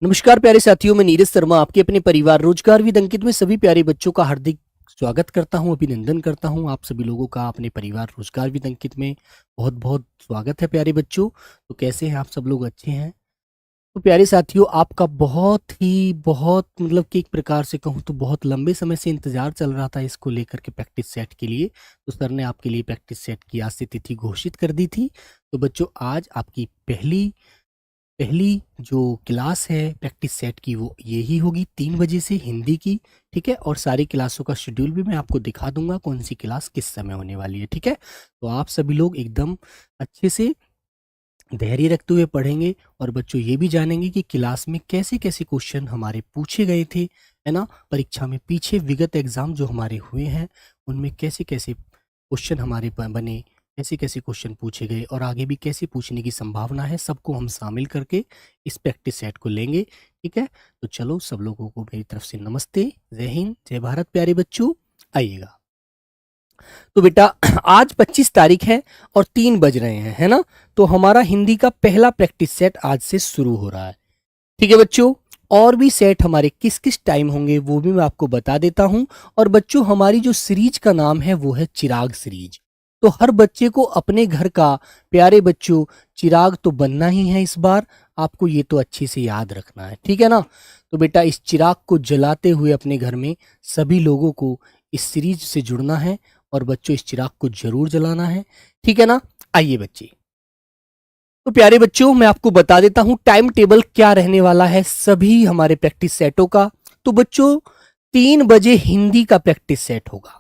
नमस्कार प्यारे साथियों, मैं नीरज शर्मा आपके अपने परिवार रोजगार विद अंकित में सभी प्यारे बच्चों का हार्दिक स्वागत करता हूं, अभिनंदन करता हूं। आप सभी लोगों का अपने परिवार रोजगार विद अंकित में बहुत बहुत स्वागत है प्यारे बच्चों। तो कैसे हैं आप सब लोग? अच्छे हैं? तो प्यारे साथियों, आपका बहुत मतलब कि एक प्रकार से कहूँ तो बहुत लंबे समय से इंतजार चल रहा था इसको लेकर के प्रैक्टिस सेट के लिए। तो सर ने आपके लिए प्रैक्टिस सेट की आज से तिथि घोषित कर दी थी। तो बच्चों, आज आपकी पहली पहली जो क्लास है प्रैक्टिस सेट की वो यही होगी 3 बजे से हिंदी की। ठीक है, और सारी क्लासों का शेड्यूल भी मैं आपको दिखा दूंगा कौन सी क्लास किस समय होने वाली है। ठीक है, तो आप सभी लोग एकदम अच्छे से धैर्य रखते हुए पढ़ेंगे और बच्चों ये भी जानेंगे कि क्लास में कैसे कैसे क्वेश्चन हमारे पूछे गए थे, है ना। परीक्षा में पीछे विगत एग्जाम जो हमारे हुए हैं उनमें कैसे कैसे क्वेश्चन हमारे बने, कैसे कैसे क्वेश्चन पूछे गए और आगे भी कैसे पूछने की संभावना है, सबको हम शामिल करके इस प्रैक्टिस सेट को लेंगे। ठीक है, तो चलो सब लोगों को मेरी तरफ से नमस्ते, जय हिंद, जय भारत प्यारे बच्चों। आइएगा। तो बेटा आज 25 तारीख है और 3 बज रहे हैं, है ना। तो हमारा हिंदी का पहला प्रैक्टिस सेट आज से शुरू हो रहा है। ठीक है बच्चों, और भी सेट हमारे किस किस टाइम होंगे वो भी मैं आपको बता देता हूं। और बच्चों, हमारी जो सीरीज का नाम है वो है चिराग सीरीज। तो हर बच्चे को अपने घर का, प्यारे बच्चों, चिराग तो बनना ही है इस बार। आपको ये तो अच्छे से याद रखना है, ठीक है ना। तो बेटा इस चिराग को जलाते हुए अपने घर में सभी लोगों को इस सीरीज से जुड़ना है और बच्चों इस चिराग को जरूर जलाना है, ठीक है ना। आइए बच्चे, तो प्यारे बच्चों मैं आपको बता देता हूं टाइम टेबल क्या रहने वाला है सभी हमारे प्रैक्टिस सेटों का। तो बच्चों 3 बजे हिंदी का प्रैक्टिस सेट होगा,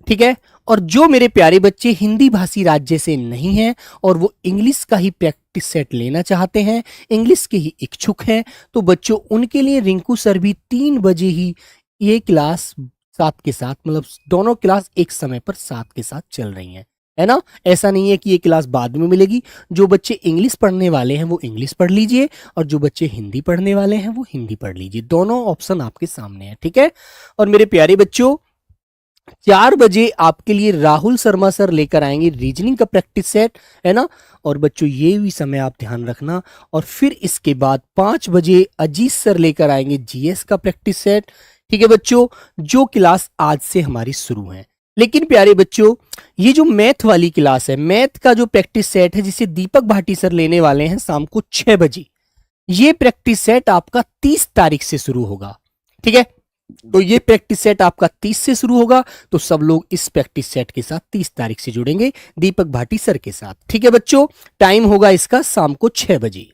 ठीक है। और जो मेरे प्यारे बच्चे हिंदी भाषी राज्य से नहीं हैं और वो इंग्लिश का ही प्रैक्टिस सेट लेना चाहते हैं, इंग्लिश के ही इच्छुक हैं, तो बच्चों उनके लिए रिंकू सर भी 3 बजे ही ये क्लास साथ के साथ, मतलब दोनों क्लास एक समय पर साथ के साथ चल रही हैं, है ना। ऐसा नहीं है कि ये क्लास बाद में मिलेगी। जो बच्चे इंग्लिश पढ़ने वाले हैं वो इंग्लिश पढ़ लीजिए और जो बच्चे हिंदी पढ़ने वाले हैं वो हिंदी पढ़ लीजिए। दोनों ऑप्शन आपके सामने है, ठीक है। और मेरे प्यारे बच्चों 4 बजे आपके लिए राहुल शर्मा सर लेकर आएंगे रीजनिंग का प्रैक्टिस सेट, है ना। और बच्चों ये भी समय आप ध्यान रखना। और फिर इसके बाद 5 बजे अजीत सर लेकर आएंगे जीएस का प्रैक्टिस सेट, ठीक है बच्चों, जो क्लास आज से हमारी शुरू है। लेकिन प्यारे बच्चों ये जो मैथ वाली क्लास है, मैथ का जो प्रैक्टिस सेट है जिसे दीपक भाटी सर लेने वाले हैं शाम को 6 बजे, ये प्रैक्टिस सेट आपका 30 तारीख से शुरू होगा, ठीक है। तो ये प्रैक्टिस सेट आपका 30 से शुरू होगा, तो सब लोग इस प्रैक्टिस सेट के साथ 30 तारीख से जुड़ेंगे दीपक भाटी सर के साथ, ठीक है बच्चों। टाइम होगा इसका शाम को 6 बजे,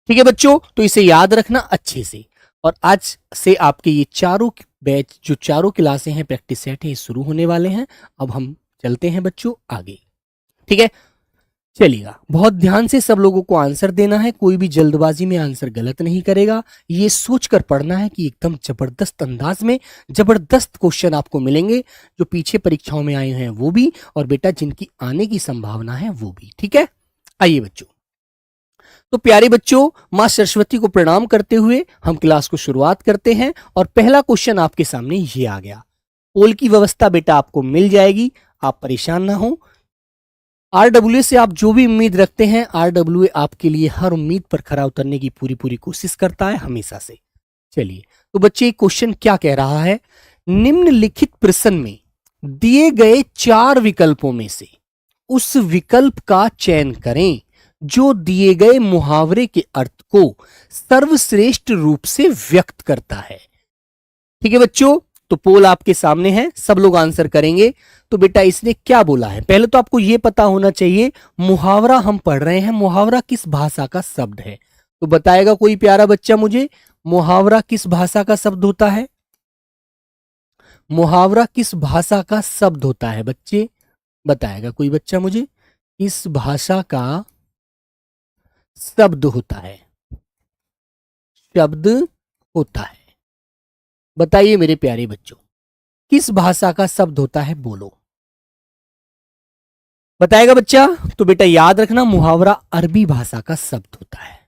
ठीक है बच्चों। तो इसे याद रखना अच्छे से। और आज से आपके ये चारों बैच, जो चारों क्लासें हैं प्रैक्टिस सेट है, ये शुरू होने वाले हैं। अब हम चलते हैं बच्चों आगे, ठीक है। चलिएगा, बहुत ध्यान से सब लोगों को आंसर देना है, कोई भी जल्दबाजी में आंसर गलत नहीं करेगा। ये सोचकर पढ़ना है कि एकदम जबरदस्त अंदाज में जबरदस्त क्वेश्चन आपको मिलेंगे, जो पीछे परीक्षाओं में आए हैं वो भी, और बेटा जिनकी आने की संभावना है वो भी, ठीक है। आइए बच्चों, तो प्यारे बच्चों मां सरस्वती को प्रणाम करते हुए हम क्लास को शुरुआत करते हैं। और पहला क्वेश्चन आपके सामने ये आ गया। पोल की व्यवस्था बेटा आपको मिल जाएगी, आप परेशान ना हो। आरडब्ल्यूए से आप जो भी उम्मीद रखते हैं, आरडब्ल्यूए आपके लिए हर उम्मीद पर खरा उतरने की पूरी पूरी कोशिश करता है हमेशा से। चलिए, तो बच्चे क्वेश्चन क्या कह रहा है, निम्नलिखित प्रश्न में दिए गए 4 विकल्पों में से उस विकल्प का चयन करें जो दिए गए मुहावरे के अर्थ को सर्वश्रेष्ठ रूप से व्यक्त करता है, ठीक है बच्चों। तो पोल आपके सामने है, सब लोग आंसर करेंगे। तो बेटा इसने क्या बोला है, पहले तो आपको यह पता होना चाहिए मुहावरा हम पढ़ रहे हैं, मुहावरा किस भाषा का शब्द है। तो बताएगा कोई प्यारा बच्चा मुझे, मुहावरा किस भाषा का शब्द होता है? मुहावरा किस भाषा का शब्द होता है बच्चे? बताएगा कोई बच्चा मुझे, किस भाषा का शब्द होता है? शब्द होता है, बताइए मेरे प्यारे बच्चों, किस भाषा का शब्द होता है? बोलो, बताएगा बच्चा। तो बेटा याद रखना, मुहावरा अरबी भाषा का शब्द होता है,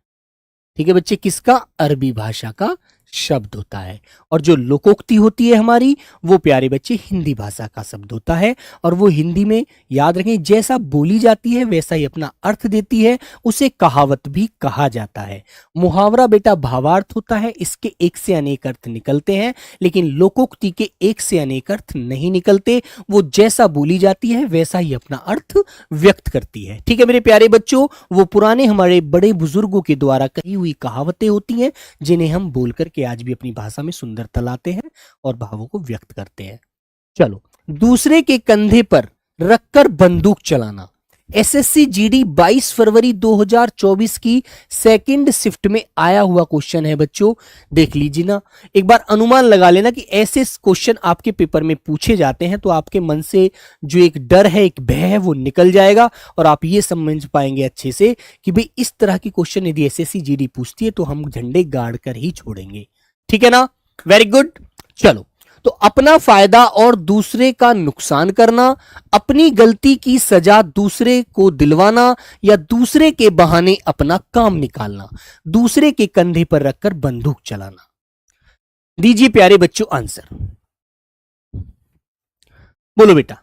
ठीक है बच्चे, किसका? अरबी भाषा का शब्द होता है। और जो लोकोक्ति होती है हमारी, वो प्यारे बच्चे हिंदी भाषा का शब्द होता है। और वो हिंदी में याद रखें, जैसा बोली जाती है वैसा ही अपना अर्थ देती है, उसे कहावत भी कहा जाता है। मुहावरा बेटा भावार्थ होता है, इसके एक से अनेक अर्थ निकलते हैं, लेकिन लोकोक्ति के एक से अनेक अर्थ नहीं निकलते। वो जैसा बोली जाती है वैसा ही अपना अर्थ व्यक्त करती है। ठीक है मेरे प्यारे बच्चों, वो पुराने हमारे बड़े बुजुर्गों के द्वारा कही हुई कहावतें होती हैं, जिन्हें हम बोल करके आज भी अपनी भाषा में सुंदरता लाते हैं और भावों को व्यक्त करते हैं। चलो, दूसरे के कंधे पर रखकर बंदूक चलाना। एसएससी जीडी 22 फरवरी 2024 की सेकंड शिफ्ट में आया हुआ क्वेश्चन है बच्चों, देख लीजिए ना। एक बार अनुमान लगा लेना कि ऐसे क्वेश्चन आपके पेपर में पूछे जाते हैं तो आपके मन से जो एक डर है, एक भय है, वो निकल जाएगा और आप ये समझ पाएंगे अच्छे से कि भाई इस तरह की क्वेश्चन यदि एसएससी जीडी पूछती है तो हम झंडे गाड़ कर ही छोड़ेंगे। ठीक है ना, वेरी गुड। चलो, तो अपना फायदा और दूसरे का नुकसान करना, अपनी गलती की सजा दूसरे को दिलवाना, या दूसरे के बहाने अपना काम निकालना, दूसरे के कंधे पर रखकर बंदूक चलाना। दीजिए प्यारे बच्चों आंसर, बोलो बेटा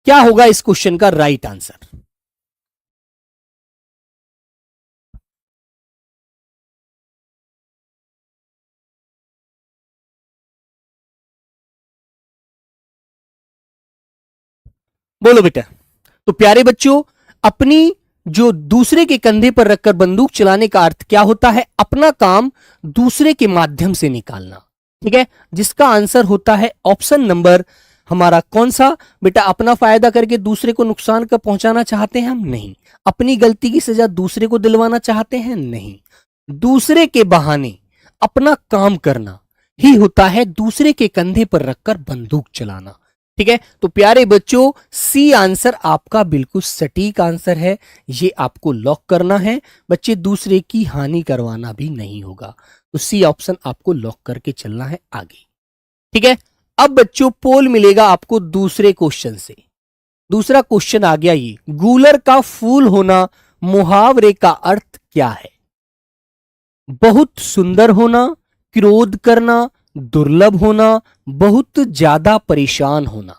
क्या होगा इस क्वेश्चन का राइट आंसर। बोलो बेटा। तो प्यारे बच्चों, अपनी जो दूसरे के कंधे पर रखकर बंदूक चलाने का अर्थ क्या होता है? अपना काम दूसरे के माध्यम से निकालना। ठीक है, जिसका आंसर होता है ऑप्शन नंबर हमारा कौन सा बेटा? अपना फायदा करके दूसरे को नुकसान का पहुंचाना चाहते हैं हम? नहीं। अपनी गलती की सजा दूसरे को दिलवाना चाहते हैं? नहीं। दूसरे के बहाने अपना काम करना ही होता है दूसरे के कंधे पर रखकर बंदूक चलाना। ठीक है, तो प्यारे बच्चों सी आंसर आपका बिल्कुल सटीक आंसर है, ये आपको लॉक करना है बच्चे। दूसरे की हानि करवाना भी नहीं होगा, तो सी ऑप्शन आपको लॉक करके चलना है आगे। ठीक है, अब बच्चों पोल मिलेगा आपको दूसरे क्वेश्चन से। दूसरा क्वेश्चन आ गया ये, गूलर का फूल होना मुहावरे का अर्थ क्या है? बहुत सुंदर होना, क्रोध करना, दुर्लभ होना, बहुत ज्यादा परेशान होना।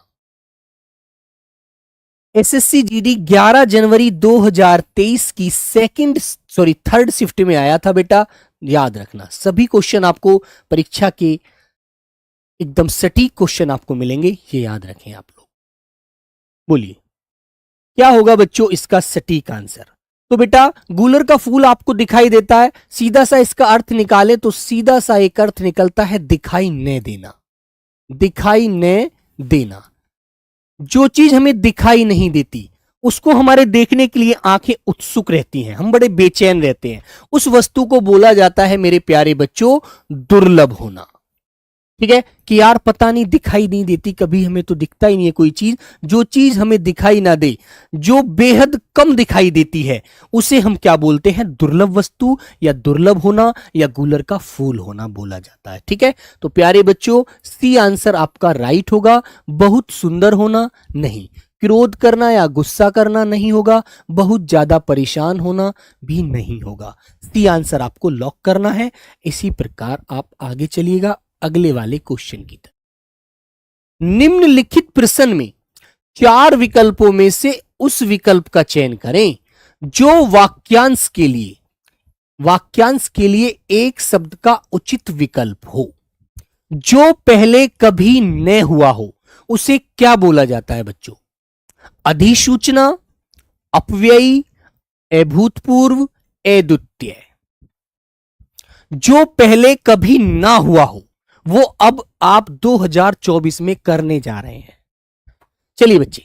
एसएससी जीडी 11 जनवरी 2023 की थर्ड शिफ्ट में आया था बेटा, याद रखना। सभी क्वेश्चन आपको परीक्षा के एकदम सटीक क्वेश्चन आपको मिलेंगे, ये याद रखें आप लोग। बोलिए क्या होगा बच्चों इसका सटीक आंसर? तो बेटा गूलर का फूल आपको दिखाई देता है, सीधा सा इसका अर्थ निकाले तो सीधा सा एक अर्थ निकलता है दिखाई न देना। दिखाई न देना, जो चीज हमें दिखाई नहीं देती उसको हमारे देखने के लिए आंखें उत्सुक रहती हैं, हम बड़े बेचैन रहते हैं, उस वस्तु को बोला जाता है मेरे प्यारे बच्चों दुर्लभ होना। ठीक है, कि यार पता नहीं दिखाई नहीं देती, कभी हमें तो दिखता ही नहीं है कोई चीज। जो चीज हमें दिखाई ना दे, जो बेहद कम दिखाई देती है, उसे हम क्या बोलते हैं? दुर्लभ वस्तु या दुर्लभ होना या गूलर का फूल होना बोला जाता है। ठीक है, तो प्यारे बच्चों सी आंसर आपका राइट होगा। बहुत सुंदर होना नहीं, क्रोध करना या गुस्सा करना नहीं होगा, बहुत ज्यादा परेशान होना भी नहीं होगा। सी आंसर आपको लॉक करना है। इसी प्रकार आप आगे चलिएगा अगले वाले क्वेश्चन की तरफ। निम्नलिखित प्रश्न में 4 विकल्पों में से उस विकल्प का चयन करें जो वाक्यांश के लिए एक शब्द का उचित विकल्प हो। जो पहले कभी न हुआ हो उसे क्या बोला जाता है बच्चों? अधिसूचना, अपव्ययी, अभूतपूर्व, अद्वितीय। जो पहले कभी ना हुआ हो वो अब आप 2024 में करने जा रहे हैं। चलिए बच्चे,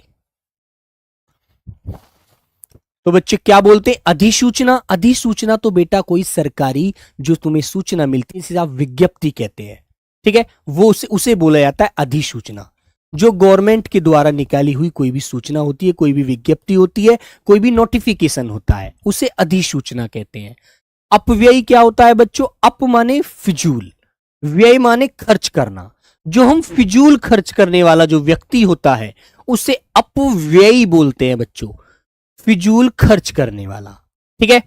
तो बच्चे क्या बोलते हैं? अधिसूचना। अधिसूचना तो बेटा कोई सरकारी जो तुम्हें सूचना मिलती है, जिसे आप विज्ञप्ति कहते हैं। ठीक है, वो उसे बोला जाता है अधिसूचना। जो गवर्नमेंट के द्वारा निकाली हुई कोई भी सूचना होती है, कोई भी विज्ञप्ति होती है, कोई भी नोटिफिकेशन होता है, उसे अधिसूचना कहते हैं। अपव्ययी क्या होता है बच्चों? अप माने फिजूल, व्यय माने खर्च करना। जो हम फिजूल खर्च करने वाला जो व्यक्ति होता है उसे अपव्ययी बोलते हैं बच्चों, फिजूल खर्च करने वाला। ठीक है,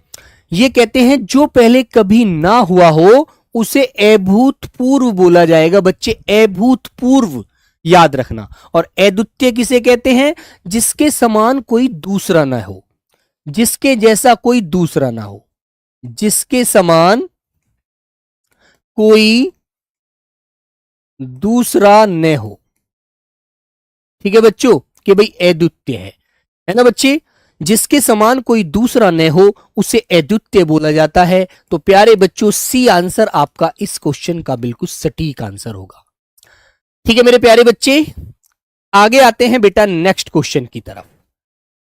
ये कहते हैं जो पहले कभी ना हुआ हो उसे अभूतपूर्व बोला जाएगा बच्चे, अभूतपूर्व, याद रखना। और अद्वितीय किसे कहते हैं? जिसके समान कोई दूसरा ना हो, जिसके जैसा कोई दूसरा ना हो, जिसके समान कोई दूसरा न हो। ठीक है बच्चों, कि भाई अद्वितीय है ना बच्चे, जिसके समान कोई दूसरा न हो उसे अद्वितीय बोला जाता है। तो प्यारे बच्चों, सी आंसर आपका इस क्वेश्चन का बिल्कुल सटीक आंसर होगा। ठीक है मेरे प्यारे बच्चे, आगे आते हैं बेटा नेक्स्ट क्वेश्चन की तरफ।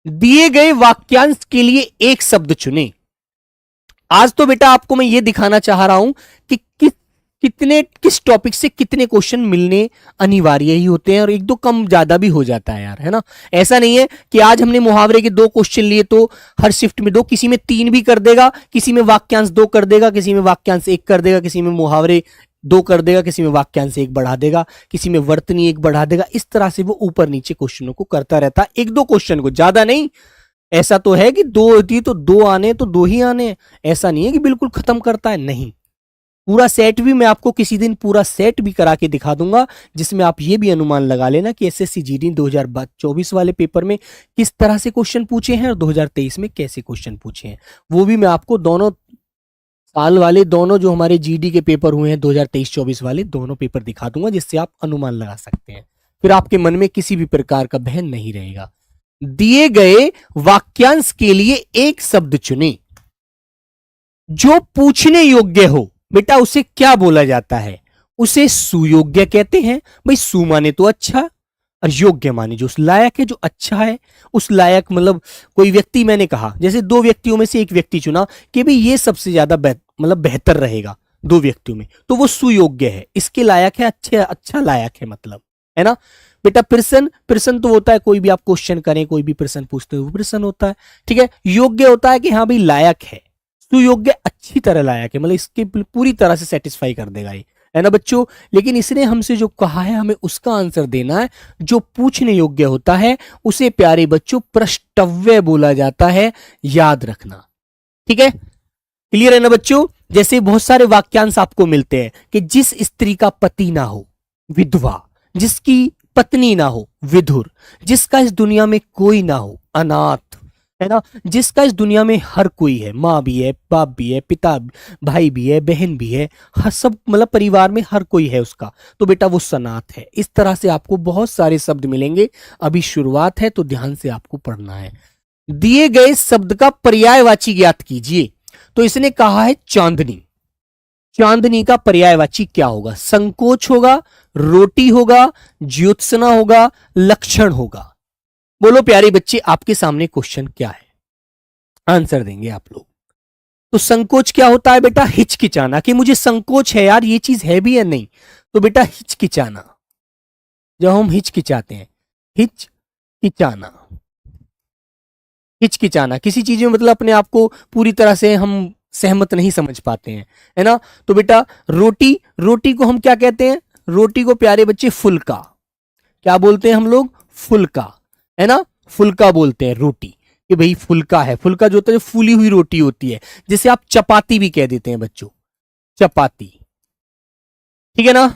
दिए गए वाक्यांश के लिए एक शब्द चुने। आज तो बेटा आपको मैं ये दिखाना चाह रहा हूं कि किस टॉपिक से कितने क्वेश्चन मिलने अनिवार्य ही होते हैं, और एक दो कम ज्यादा भी हो जाता है यार, है ना। ऐसा नहीं है कि आज हमने मुहावरे के 2 क्वेश्चन लिए तो हर शिफ्ट में 2, किसी में 3 भी कर देगा, किसी में वाक्यांश 2 कर देगा, किसी में वाक्यांश 1 कर देगा, किसी में मुहावरे 2 कर देगा, किसी में वाक्यांश 1 बढ़ा देगा, किसी में वर्तनी 1 बढ़ा देगा। इस तरह से वो ऊपर नीचे क्वेश्चनों को करता रहता है, 1-2 क्वेश्चन को, ज्यादा नहीं। ऐसा तो है कि 2 होती तो 2 आने तो 2 ही आने, ऐसा नहीं है कि बिल्कुल खत्म करता है, नहीं। पूरा सेट भी मैं आपको किसी दिन पूरा सेट भी करा के दिखा दूंगा, जिसमें आप ये भी अनुमान लगा लेना कि एसएससी जीडी 2024 वाले पेपर में किस तरह से क्वेश्चन पूछे हैं और 2023 में कैसे क्वेश्चन पूछे हैं। वो भी मैं आपको दोनों साल वाले, दोनों जो हमारे जीडी के पेपर हुए हैं 2023-24 वाले, दोनों पेपर दिखा दूंगा, जिससे आप अनुमान लगा सकते हैं। फिर आपके मन में किसी भी प्रकार का बहन नहीं रहेगा। दिए गए वाक्यांश के लिए एक शब्द चुने जो पूछने योग्य हो। बेटा उसे क्या बोला जाता है? उसे सुयोग्य कहते हैं। भाई सु माने तो अच्छा, और योग्य माने जो उस लायक है, जो अच्छा है, उस लायक, मतलब कोई व्यक्ति, मैंने कहा जैसे 2 व्यक्तियों में से एक व्यक्ति चुना कि भाई ये सबसे ज्यादा मतलब बेहतर रहेगा 2 व्यक्तियों में, तो वो सुयोग्य है, इसके लायक है, अच्छा लायक है, मतलब, है ना। बेटा प्रश्न तो होता है, कोई भी आप क्वेश्चन करें, कोई भी प्रश्न पूछते हो वो प्रश्न होता है, ठीक है। योग्य होता है कि हाँ भाई लायक है, सुयोग्य अच्छी तरह लायक है, मतलब इसके पूरी तरह से सेटिस्फाई कर देगा ये, है ना बच्चों। लेकिन इसने हमसे जो कहा है हमें उसका आंसर देना है। जो पूछने योग्य होता है उसे प्यारे बच्चों प्रश्नव्य बोला जाता है, याद रखना, ठीक है। क्लियर है ना बच्चों। जैसे बहुत सारे वाक्यांश आपको मिलते हैं कि जिस स्त्री का पति ना हो विधवा, जिसकी पत्नी ना हो विधुर, जिसका इस दुनिया में कोई ना हो अनाथ, है ना, जिसका इस दुनिया में हर कोई है, माँ भी है, बाप भी है, पिता, भाई भी है, बहन भी है, हर सब, मतलब परिवार में हर कोई है उसका, तो बेटा वो सनाथ है। इस तरह से आपको बहुत सारे शब्द मिलेंगे। अभी शुरुआत है तो ध्यान से आपको पढ़ना है। दिए गए शब्द का पर्यायवाची ज्ञात कीजिए। तो इसने कहा है चांदनी। चांदनी का पर्यायवाची क्या होगा? संकोच होगा, रोटी होगा, ज्योत्सना होगा, लक्षण होगा। बोलो प्यारे बच्चे, आपके सामने क्वेश्चन क्या है? आंसर देंगे आप लोग। तो संकोच क्या होता है बेटा? हिचकिचाना, कि मुझे संकोच है यार, ये चीज है भी या नहीं। तो बेटा हिचकिचाना, जब हम हिचकिचाते हैं, हिचकिचाना, हिचकिचाना किसी चीज में, मतलब अपने आप को पूरी तरह से हम सहमत नहीं समझ पाते हैं, है ना। तो बेटा रोटी, रोटी को हम क्या कहते हैं? रोटी को प्यारे बच्चे फुल्का, क्या बोलते हैं हम लोग? फुल्का, है ना, फुल्का बोलते हैं रोटी, कि भाई फुल्का है। फुल्का जो होता है, जो फूली हुई रोटी होती है, जिसे आप चपाती भी कह देते हैं बच्चों, चपाती, ठीक है ना।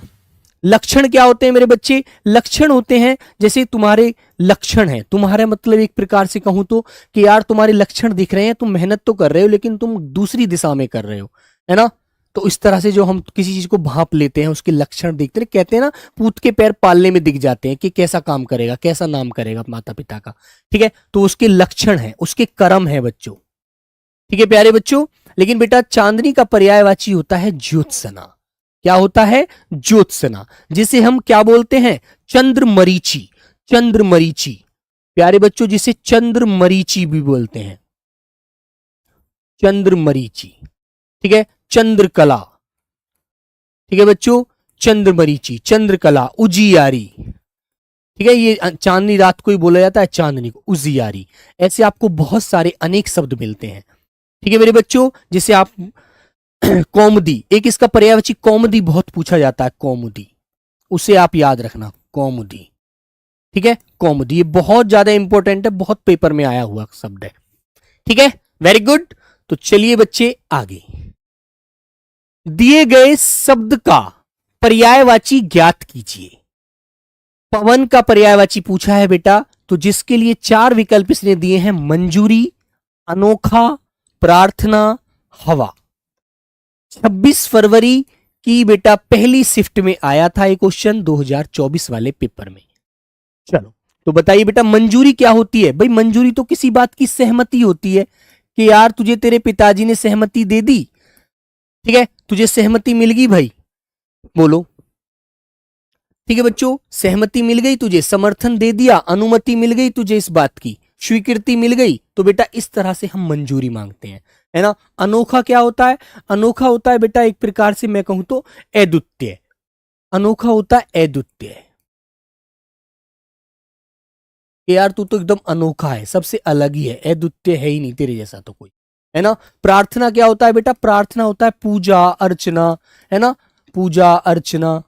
लक्षण क्या होते हैं मेरे बच्चे? लक्षण होते हैं जैसे तुम्हारे लक्षण है, तुम्हारे मतलब एक प्रकार से कहूं तो कि यार तुम्हारे लक्षण दिख रहे हैं, तुम मेहनत तो कर रहे हो लेकिन तुम दूसरी दिशा में कर रहे हो, है ना। तो इस तरह से जो हम किसी चीज को भांप लेते हैं, उसके लक्षण देखते हैं, कहते हैं ना पूत के पैर पालने में दिख जाते हैं कि कैसा काम करेगा, कैसा नाम करेगा माता पिता का, ठीक है। तो उसके लक्षण है, उसके कर्म है बच्चों, ठीक है प्यारे बच्चों। लेकिन बेटा चांदनी का पर्यायवाची होता है ज्योत्सना। क्या होता है? ज्योत्सना, जिसे हम क्या बोलते हैं? चंद्रमरीचि, चंद्रमरीचि प्यारे बच्चों, जिसे चंद्रमरीचि भी बोलते हैं, चंद्रमरीचि, ठीक है। चंद्रकला, ठीक है बच्चों, चंद्रमरीचि, चंद्रकला, उजियारी, ठीक है। ये चांदनी रात को ही बोला जाता है, चांदनी को उजियारी। ऐसे आपको बहुत सारे अनेक शब्द मिलते हैं, ठीक है मेरे बच्चों। जिसे आप कौमुदी, एक इसका पर्यायवाची कौमुदी बहुत पूछा जाता है, कौमुदी, उसे आप याद रखना, कौमुदी, ठीक है। कौमुदी ये बहुत ज्यादा इंपॉर्टेंट है, बहुत पेपर में आया हुआ शब्द है, ठीक है। Very good. तो चलिए बच्चे आगे। दिए गए शब्द का पर्यायवाची ज्ञात कीजिए। पवन का पर्यायवाची पूछा है बेटा, तो जिसके लिए 4 विकल्प इसने दिए हैं, मंजूरी, अनोखा, प्रार्थना, हवा। 26 फरवरी की बेटा पहली शिफ्ट में आया था ये क्वेश्चन 2024 वाले पेपर में। चलो तो बताइए बेटा मंजूरी क्या होती है? भाई मंजूरी तो किसी बात की सहमति होती है कि यार तुझे तेरे पिताजी ने सहमति दे दी, ठीक है, तुझे सहमति मिल गई भाई, बोलो ठीक है बच्चों, सहमति मिल गई तुझे, समर्थन दे दिया, अनुमति मिल गई तुझे, इस बात की स्वीकृति मिल गई, तो बेटा इस तरह से हम मंजूरी मांगते हैं, है ना। अनोखा क्या होता है? अनोखा होता है बेटा एक प्रकार से मैं कहूं तो अद्वितीय। अनोखा होता है अद्वितीय, यार तू तो एकदम अनोखा है, सबसे अलग ही है, अद्वितीय है ही नहीं तेरे जैसा तो कोई, है ना। प्रार्थना क्या होता है बेटा? प्रार्थना होता है पूजा अर्चना, है ना, पूजा अर्चना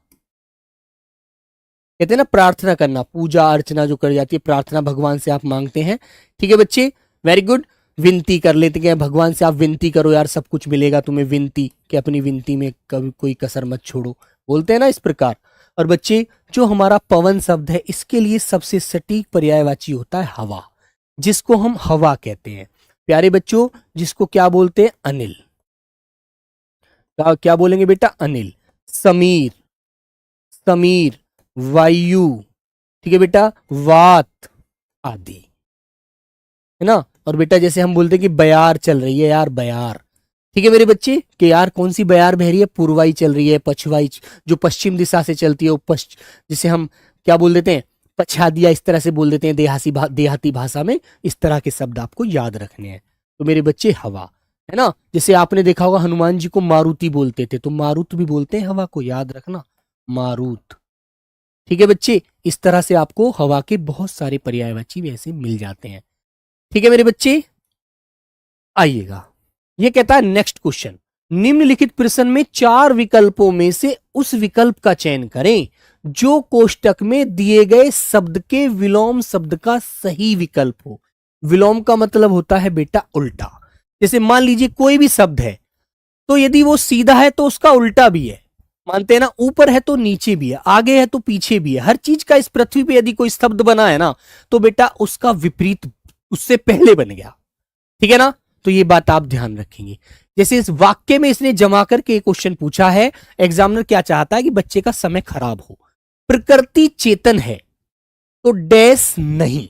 कहते हैं ना, प्रार्थना करना, पूजा अर्चना जो कर जाती है, प्रार्थना भगवान से आप मांगते हैं, ठीक है बच्चे, वेरी गुड। विनती कर लेते हैं भगवान से, आप विनती करो यार सब कुछ मिलेगा तुम्हें, विनती कि अपनी विनती में कभी कोई कसर मत छोड़ो, बोलते हैं ना इस प्रकार। और बच्चे जो हमारा पवन शब्द है, इसके लिए सबसे सटीक पर्यायवाची होता है हवा, जिसको हम हवा कहते हैं प्यारे बच्चों, जिसको क्या बोलते हैं? अनिल। क्या बोलेंगे बेटा? अनिल। समीर, समीर, वायु, ठीक है बेटा, वात आदि, है ना। और बेटा जैसे हम बोलते हैं कि बयार चल रही है, यार बयार, ठीक है मेरे बच्चे, कि यार कौन सी बयार बह रही है? पूर्वाई चल रही है, पछवाई जो पश्चिम दिशा से चलती है, वो जिसे हम क्या बोल देते हैं? पछादिया, इस तरह से बोल देते हैं देहाती भाषा में। इस तरह के शब्द आपको याद रखने हैं। तो मेरे बच्चे हवा, है ना, जैसे आपने देखा होगा हनुमान जी को मारुति बोलते थे, तो मारुत भी बोलते हैं हवा को, याद रखना, मारुत, ठीक है बच्चे। इस तरह से आपको हवा के बहुत सारे पर्यायवाची वैसे मिल जाते हैं, ठीक है मेरे बच्चे। आइएगा, ये कहता है नेक्स्ट क्वेश्चन, निम्नलिखित प्रश्न में 4 विकल्पों में से उस विकल्प का चयन करें जो कोष्टक में दिए गए शब्द के विलोम शब्द का सही विकल्प हो। विलोम का मतलब होता है बेटा उल्टा। जैसे मान लीजिए कोई भी शब्द है, तो यदि वो सीधा है तो उसका उल्टा भी है, मानते हैं ना, ऊपर है तो नीचे भी है, आगे है तो पीछे भी है। हर चीज का इस पृथ्वी पे यदि कोई शब्द बना है ना, तो बेटा उसका विपरीत उससे पहले बन गया, ठीक है ना। तो ये बात आप ध्यान रखेंगे। जैसे इस वाक्य में इसने जमा करके क्वेश्चन पूछा है, एग्जामिनर क्या चाहता है कि बच्चे का समय खराब हो। प्रकृति चेतन है तो डैश नहीं।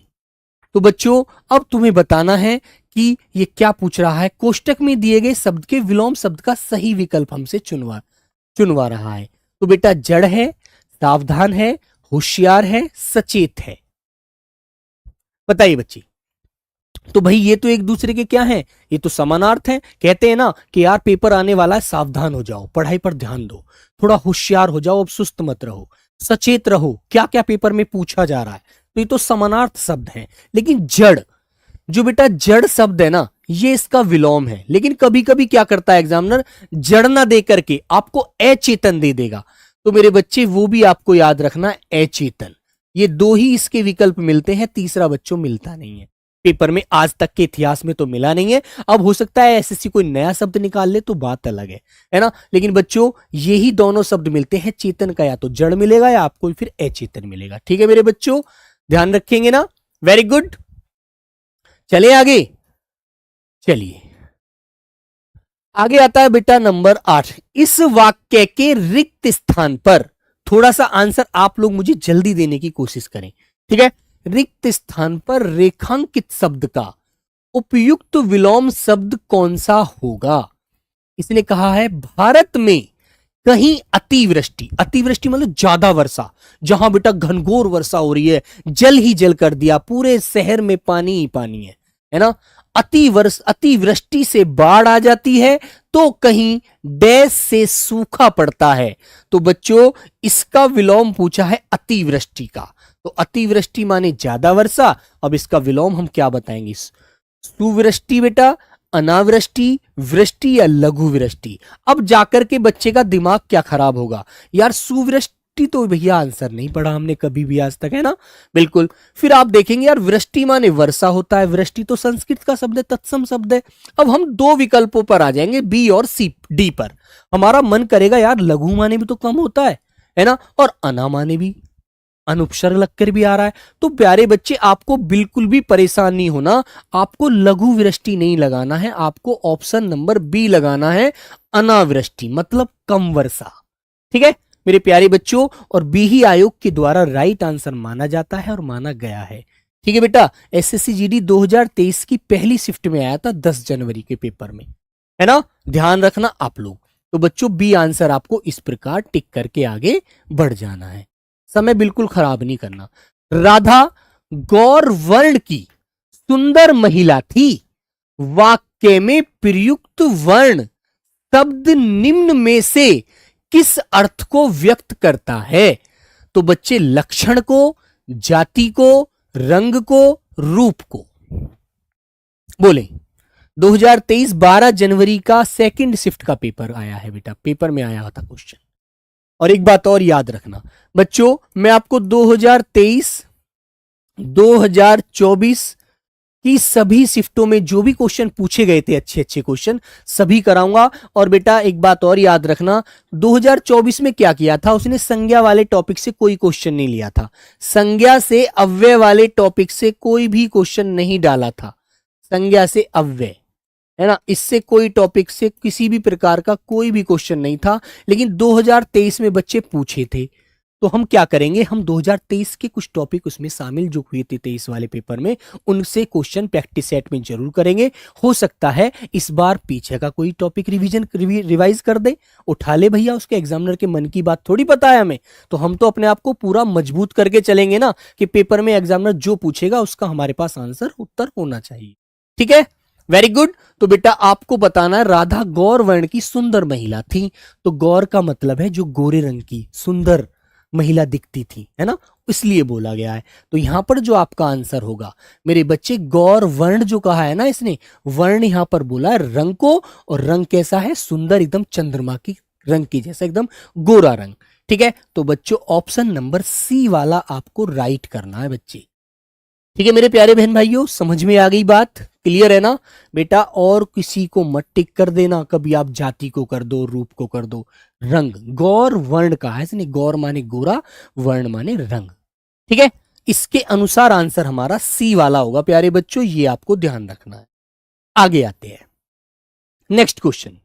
तो बच्चों अब तुम्हें बताना है कि ये क्या पूछ रहा है। कोष्टक में दिए गए शब्द के विलोम शब्द का सही विकल्प हमसे चुनवा रहा है। तो बेटा जड़ है, सावधान है, होशियार है, सचेत है। बताइए बच्चे। तो भाई ये तो एक दूसरे के क्या हैं? ये तो समानार्थ हैं। कहते हैं ना कि यार पेपर आने वाला है, सावधान हो जाओ, पढ़ाई पर ध्यान दो, थोड़ा होशियार हो जाओ, अब सुस्त मत रहो, सचेत रहो, क्या क्या पेपर में पूछा जा रहा है। तो ये तो समानार्थ शब्द हैं। लेकिन जड़, जो बेटा जड़ शब्द है ना, ये इसका विलोम है। लेकिन कभी कभी क्या करता है एग्जामिनर, जड़ ना दे करके आपको अचेतन दे देगा। तो मेरे बच्चे वो भी आपको याद रखना, अचेतन। ये 2 ही इसके विकल्प मिलते हैं, तीसरा बच्चों मिलता नहीं है पेपर में, आज तक के इतिहास में तो मिला नहीं है। अब हो सकता है एसएससी कोई नया शब्द निकाल ले तो बात अलग है ना। लेकिन बच्चों यही दोनों शब्द मिलते हैं, चेतन का या तो जड़ मिलेगा या आपको फिर अचेतन मिलेगा, ठीक है मेरे बच्चों, ध्यान रखेंगे ना, वेरी गुड। चले आगे, चलिए आगे आता है बेटा नंबर 8। इस वाक्य के रिक्त स्थान पर, थोड़ा सा आंसर आप लोग मुझे जल्दी देने की कोशिश करें, ठीक है। रिक्त स्थान पर रेखांकित शब्द का उपयुक्त विलोम शब्द कौन सा होगा? इसने कहा है भारत में कहीं अतिवृष्टि, अतिवृष्टि मतलब ज्यादा वर्षा, जहां बेटा घनघोर वर्षा हो रही है, जल ही जल कर दिया, पूरे शहर में पानी ही पानी है ना। अतिवृष्टि से बाढ़ आ जाती है, तो कहीं डैश से सूखा पड़ता है। तो बच्चों इसका विलोम पूछा है अतिवृष्टि का। तो अतिवृष्टि माने ज्यादा वर्षा, अब इसका विलोम हम क्या बताएंगे? सुवृष्टि बेटा, अनावृष्टि, वृष्टि या लघु वृष्टि। अब जाकर के बच्चे का दिमाग क्या खराब होगा, यार सुवृष्टि वृष्टि तो भैया आंसर नहीं पढ़ा हमने कभी भी आज तक, है ना। बिल्कुल। फिर आप देखेंगे यार वृष्टि माने वर्षा होता है, वृष्टि तो संस्कृत का शब्द है, तत्सम शब्द है। अब हम दो विकल्पों पर आ जाएंगे, बी और सी डी पर। हमारा मन करेगा यार लघु माने भी तो कम होता है ना, और अना माने भी अनुपसर्ग लगकर भी आ रहा है। तो प्यारे बच्चे आपको बिल्कुल भी परेशान नहीं होना, आपको लघु वृष्टि नहीं लगाना है, आपको ऑप्शन नंबर बी लगाना है, अनावृष्टि मतलब कम वर्षा। ठीक है मेरे प्यारे बच्चों, और बी ही आयोग के द्वारा राइट आंसर माना जाता है और माना गया है। ठीक है बेटा, एसएससी जीडी 2023 की पहली शिफ्ट में आया था 10 जनवरी के पेपर में, है ना, ध्यान रखना आप लोग। तो बच्चों बी आंसर आपको इस प्रकार टिक करके आगे बढ़ जाना है, समय बिल्कुल खराब नहीं करना। राधा गौर वर्ण की सुंदर महिला थी, वाक्य में प्रयुक्त वर्ण शब्द निम्न में से किस अर्थ को व्यक्त करता है? तो बच्चे लक्षण को, जाति को, रंग को, रूप को बोले। 2023 12 जनवरी का सेकंड शिफ्ट का पेपर आया है बेटा, पेपर में आया था क्वेश्चन। और एक बात और याद रखना बच्चों, मैं आपको 2023 2024 की सभी शिफ्टों में जो भी क्वेश्चन पूछे गए थे, अच्छे अच्छे क्वेश्चन सभी कराऊंगा। और बेटा एक बात और याद रखना, 2024 में क्या किया था, उसने संज्ञा वाले टॉपिक से कोई क्वेश्चन नहीं लिया था, संज्ञा से अव्यय वाले टॉपिक से कोई भी क्वेश्चन नहीं डाला था, संज्ञा से अव्यय, है ना, इससे कोई टॉपिक से किसी भी प्रकार का कोई भी क्वेश्चन नहीं था। लेकिन 2023 में बच्चे पूछे थे, तो हम क्या करेंगे, हम 2023 के कुछ टॉपिक उसमें शामिल जो हुए थे 23 वाले पेपर में, उनसे क्वेश्चन प्रैक्टिस सेट में जरूर करेंगे। हो सकता है इस बार पीछे का कोई टॉपिक रिवाइज कर दे, उठा ले भैया, उसके एग्जामिनर के मन की बात थोड़ी पता है हमें, तो हम तो अपने आप को पूरा मजबूत करके चलेंगे ना कि पेपर में एग्जामिनर जो पूछेगा उसका हमारे पास आंसर उत्तर होना चाहिए। ठीक है, वेरी गुड। तो बेटा आपको बताना है राधा गौर वर्ण की सुंदर महिला थी, तो गौर का मतलब है जो गोरे रंग की सुंदर महिला दिखती थी, है ना, इसलिए बोला गया है। तो यहां पर जो आपका आंसर होगा मेरे बच्चे, गौर वर्ण जो कहा है ना इसने, वर्ण यहां पर बोला है रंग को, और रंग कैसा है, सुंदर, एकदम चंद्रमा की रंग की जैसा, एकदम गोरा रंग। ठीक है, तो बच्चों ऑप्शन नंबर सी वाला आपको राइट करना है बच्चे। ठीक है मेरे प्यारे बहन भाइयों, समझ में आ गई बात, क्लियर है ना बेटा। और किसी को मत टिक कर देना, कभी आप जाति को कर दो, रूप को कर दो, रंग, गौर वर्ण का है इसने, गौर माने गोरा, वर्ण माने रंग। ठीक है, इसके अनुसार आंसर हमारा सी वाला होगा प्यारे बच्चों, ये आपको ध्यान रखना है। आगे आते हैं नेक्स्ट क्वेश्चन।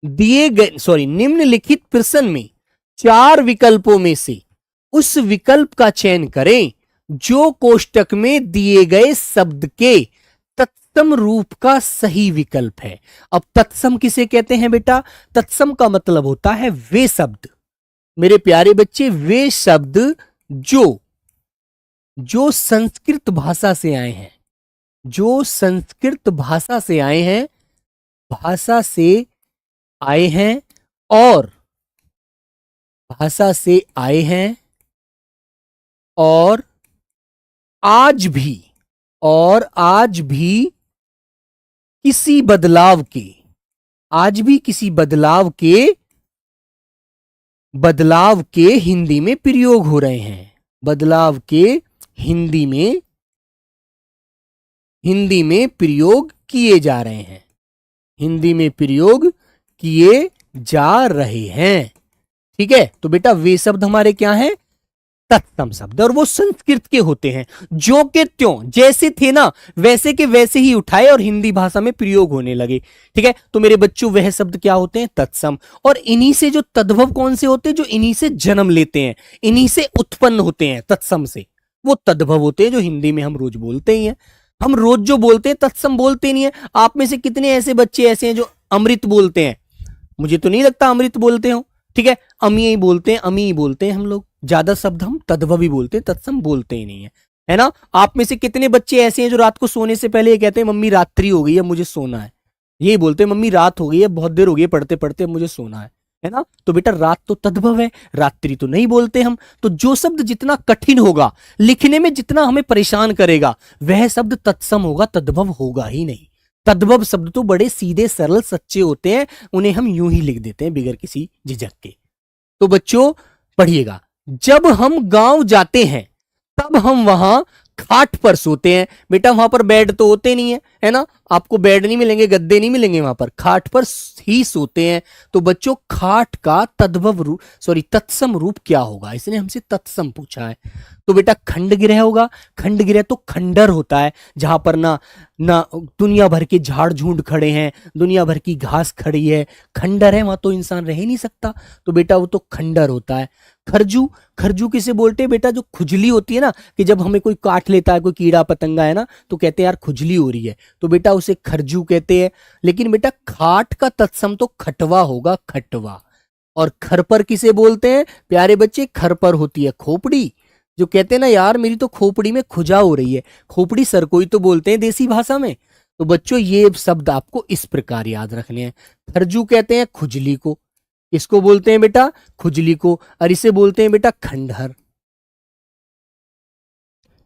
दिए गए निम्नलिखित प्रश्न में 4 विकल्पों में से उस विकल्प का चयन करें जो कोष्टक में दिए गए शब्द के तत्सम रूप का सही विकल्प है। अब तत्सम किसे कहते हैं बेटा, तत्सम का मतलब होता है वे शब्द, मेरे प्यारे बच्चे, वे शब्द जो संस्कृत भाषा से आए हैं, जो संस्कृत भाषा से आए हैं, भाषा से आए हैं और भाषा से आए हैं और आज भी किसी बदलाव के, आज भी किसी बदलाव के हिंदी में प्रयोग हो रहे हैं, बदलाव के हिंदी में प्रयोग किए जा रहे हैं, हिंदी में प्रयोग किए जा रहे हैं। ठीक है, तो बेटा वे शब्द हमारे क्या हैं, तत्सम शब्द, और वो संस्कृत के होते हैं, जो के त्यों जैसे थे ना वैसे के वैसे ही उठाए और हिंदी भाषा में प्रयोग होने लगे। ठीक है, तो मेरे बच्चों वह शब्द क्या होते हैं, तत्सम। और इन्हीं से जो तद्भव कौन से होते हैं, जो इन्हीं से जन्म लेते हैं, इन्हीं से उत्पन्न होते हैं, तत्सम से, वो तद्भव होते हैं जो हिंदी में हम रोज बोलते ही हैं। हम रोज जो बोलते हैं तत्सम बोलते नहीं है। आप में से कितने ऐसे बच्चे ऐसे हैं जो अमृत बोलते हैं, मुझे तो नहीं लगता अमृत बोलते हो। ठीक है, अमी ही बोलते हैं, अमी ही बोलते हैं हम लोग, ज्यादा शब्द हम तद्भव ही बोलते हैं, तत्सम बोलते ही नहीं है ना। आप में से कितने बच्चे ऐसे हैं जो रात को सोने से पहले ये कहते हैं मम्मी रात्रि हो गई है मुझे सोना है, यही बोलते हैं मम्मी रात हो गई है, बहुत देर हो गई है पढ़ते पढ़ते मुझे सोना है ना। तो बेटा रात तो तद्भव है, रात्रि तो नहीं बोलते हम। तो जो शब्द जितना कठिन होगा, लिखने में जितना हमें परेशान करेगा, वह शब्द तत्सम होगा, तद्भव होगा ही नहीं। तद्भव शब्द तो बड़े सीधे सरल सच्चे होते हैं, उन्हें हम यूं ही लिख देते हैं बिगर किसी झिझक के। तो बच्चों पढ़िएगा, जब हम गांव जाते हैं तब हम वहां खाट पर सोते हैं। बेटा वहां पर बेड तो होते नहीं है ना, आपको बेड नहीं मिलेंगे, गद्दे नहीं मिलेंगे, वहां पर खाट पर ही सोते हैं। तो बच्चों खाट का तद्भव रूप, सॉरी तत्सम रूप क्या होगा, इसने हमसे तत्सम पूछा है। तो बेटा खंड गृह होगा। खंड गृह तो खंडर होता है, जहां पर ना ना दुनिया भर के झाड़ झूंड खड़े हैं, दुनिया भर की घास खड़ी है, खंडर है, वहां तो इंसान रह ही नहीं सकता। तो बेटा वो तो खंडर होता है। खरजू, खरजू किसे बोलते हैं बेटा, जो खुजली होती है ना, कि जब हमें कोई काट लेता है, कोई कीड़ा पतंगा है ना, तो कहते हैं यार खुजली हो रही है, तो बेटा उसे खरजू कहते हैं। लेकिन बेटा खाट का तत्सम तो खटवा होगा, खटवा। और खरपर किसे बोलते हैं प्यारे बच्चे, खरपर होती है खोपड़ी। जो कहते हैं ना यार मेरी तो खोपड़ी में खुजा हो रही है, खोपड़ी सर को ही तो बोलते हैं देसी भाषा में। तो बच्चों ये शब्द आपको इस प्रकार याद रखने हैं। खरजू कहते हैं खुजली को, इसको बोलते हैं बेटा खुजली को, और इसे बोलते हैं बेटा खंडहर।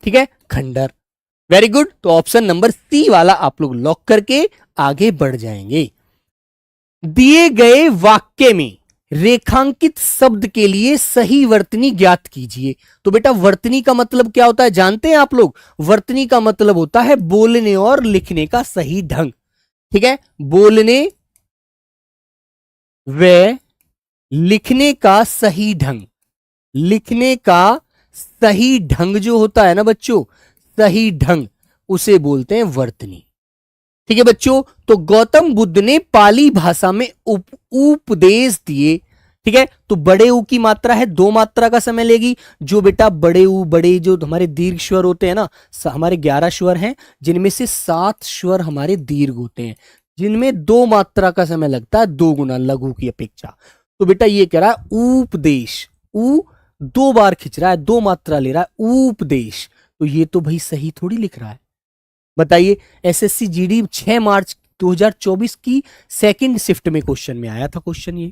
ठीक है, खंडर। Very good. तो ऑप्शन नंबर सी वाला आप लोग लॉक करके आगे बढ़ जाएंगे। दिए गए वाक्य में रेखांकित शब्द के लिए सही वर्तनी ज्ञात कीजिए। तो बेटा वर्तनी का मतलब क्या होता है जानते हैं आप लोग? वर्तनी का मतलब होता है बोलने और लिखने का सही ढंग। ठीक है, बोलने व लिखने का सही ढंग। लिखने का सही ढंग जो होता है ना बच्चों, सही ढंग, उसे बोलते हैं वर्तनी। ठीक है बच्चों, तो गौतम बुद्ध ने पाली भाषा में उपदेश दिए। ठीक है, तो बड़े ऊ की मात्रा है 2 मात्रा का समय लेगी। जो बेटा बड़े ऊ, बड़े जो हमारे दीर्घ स्वर होते हैं ना, हमारे 11 स्वर हैं, जिनमें से 7 स्वर हमारे दीर्घ होते हैं, जिनमें 2 मात्रा का समय लगता है 2 गुना लघु की अपेक्षा। तो बेटा ये कह रहा है उपदेश, ऊ 2 बार खिंच रहा है, 2 मात्रा ले रहा है, उपदेश। तो ये तो भाई सही थोड़ी लिख रहा है। बताइए, एसएससी जीडी 6 मार्च 2024 की सेकंड शिफ्ट में क्वेश्चन में आया था क्वेश्चन ये।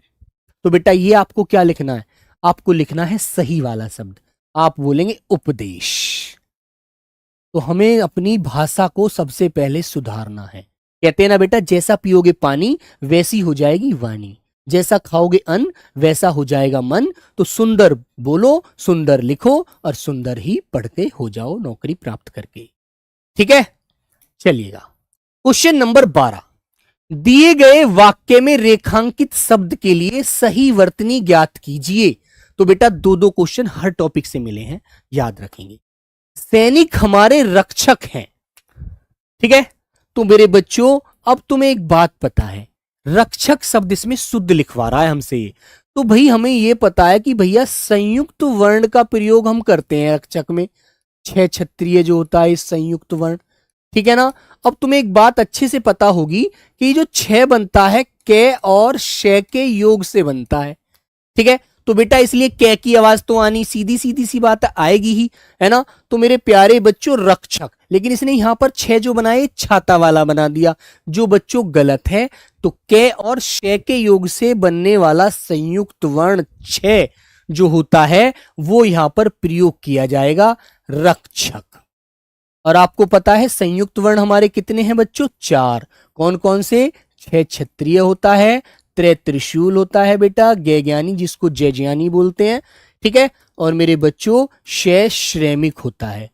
तो बेटा ये आपको क्या लिखना है, आपको लिखना है सही वाला शब्द। आप बोलेंगे उपदेश। तो हमें अपनी भाषा को सबसे पहले सुधारना है। कहते हैं ना बेटा, जैसा पियोगे पानी वैसी हो जाएगी वाणी, जैसा खाओगे अन्न वैसा हो जाएगा मन। तो सुंदर बोलो, सुंदर लिखो, और सुंदर ही पढ़ते हो जाओ नौकरी प्राप्त करके। ठीक है, चलिएगा क्वेश्चन नंबर 12। दिए गए वाक्य में रेखांकित शब्द के लिए सही वर्तनी ज्ञात कीजिए। तो बेटा 2-2 क्वेश्चन हर टॉपिक से मिले हैं, याद रखेंगे। सैनिक हमारे रक्षक हैं। ठीक है, तो मेरे बच्चों अब तुम्हें एक बात पता है, रक्षक शब्द इसमें शुद्ध लिखवा रहा है हमसे। तो भाई हमें यह पता है कि भैया संयुक्त वर्ण का प्रयोग हम करते हैं रक्षक में, 6 क्षत्रिय जो होता है संयुक्त वर्ण। ठीक है ना, अब तुम्हें एक बात अच्छे से पता होगी कि जो 6 बनता है कै और शे के योग से बनता है। ठीक है, तो बेटा इसलिए कै की आवाज तो आनी सीधी सीधी सी बात आएगी ही, है ना। तो मेरे प्यारे बच्चों रक्षक, लेकिन इसने यहां पर 6 जो बनाए छाता वाला बना दिया, जो बच्चों गलत है। तो कै और शे के योग से बनने वाला संयुक्त वर्ण 6 जो होता है वो यहां पर प्रयोग किया जाएगा रक्षक। और आपको पता है संयुक्त वर्ण हमारे कितने हैं बच्चों? 4। कौन कौन से? 6 क्षत्रिय होता है, त्रै त्रिशूल होता है बेटा, गै ज्ञानी जिसको जय ज्ञानी बोलते हैं। ठीक है, और मेरे बच्चों शय श्रैमिक होता है।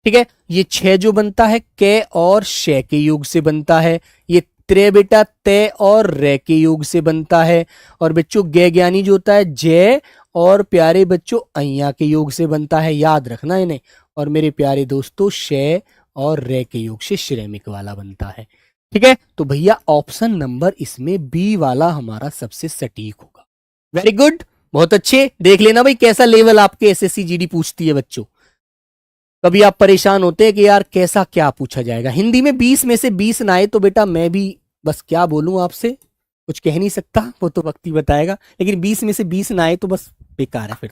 ठीक है, ये 6 जो बनता है कै और शय के योग से बनता है। ये त्रै बेटा तय और रै के योग से बनता है। और बच्चों गै ज्ञानी जो होता है जय और प्यारे बच्चों अय्या के योग से बनता है, याद रखना इन्हें। और मेरे प्यारे दोस्तों शय और रे के योग से श्रैमिक वाला बनता है। ठीक है, तो भैया ऑप्शन नंबर इसमें बी वाला हमारा सबसे सटीक होगा। वेरी गुड, बहुत अच्छे। देख लेना भाई कैसा लेवल आपके एसएससी जीडी पूछती है बच्चों। कभी आप परेशान होते हैं कि यार कैसा क्या पूछा जाएगा। हिंदी में 20 में से 20 ना आए तो बेटा मैं भी बस क्या बोलूं आपसे, कुछ कह नहीं सकता, वो तो वक्त ही बताएगा। लेकिन 20 में से 20 ना आए तो बस बेकार है फिर